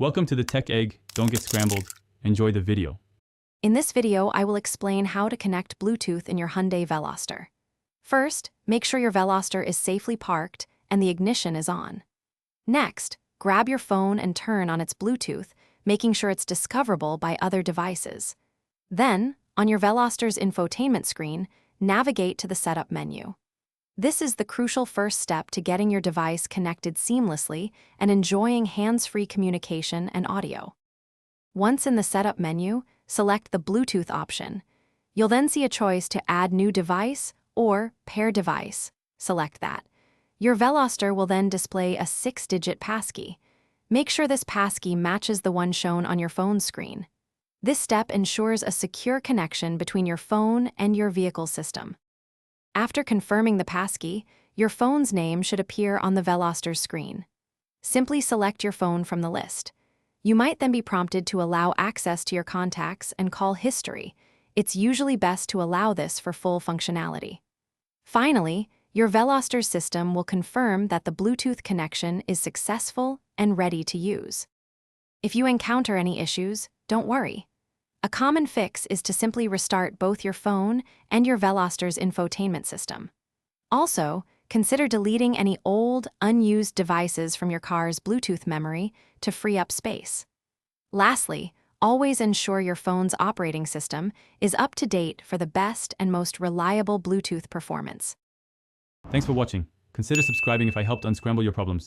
Welcome to the Tech Egg. Don't get scrambled. Enjoy the video. In this video, I will explain how to connect Bluetooth in your Hyundai Veloster. First, make sure your Veloster is safely parked and the ignition is on. Next, grab your phone and turn on its Bluetooth, making sure it's discoverable by other devices. Then, on your Veloster's infotainment screen, navigate to the Setup menu. This is the crucial first step to getting your device connected seamlessly and enjoying hands-free communication and audio. Once in the Setup menu, select the Bluetooth option. You'll then see a choice to add new device or pair device. Select that. Your Veloster will then display a 6-digit passkey. Make sure this passkey matches the one shown on your phone screen. This step ensures a secure connection between your phone and your vehicle system. After confirming the passkey, your phone's name should appear on the Veloster's screen. Simply select your phone from the list. You might then be prompted to allow access to your contacts and call history. It's usually best to allow this for full functionality. Finally, your Veloster's system will confirm that the Bluetooth connection is successful and ready to use. If you encounter any issues, don't worry. A common fix is to simply restart both your phone and your Veloster's infotainment system. Also, consider deleting any old, unused devices from your car's Bluetooth memory to free up space. Lastly, always ensure your phone's operating system is up to date for the best and most reliable Bluetooth performance. Thanks for watching. Consider subscribing if I helped unscramble your problems.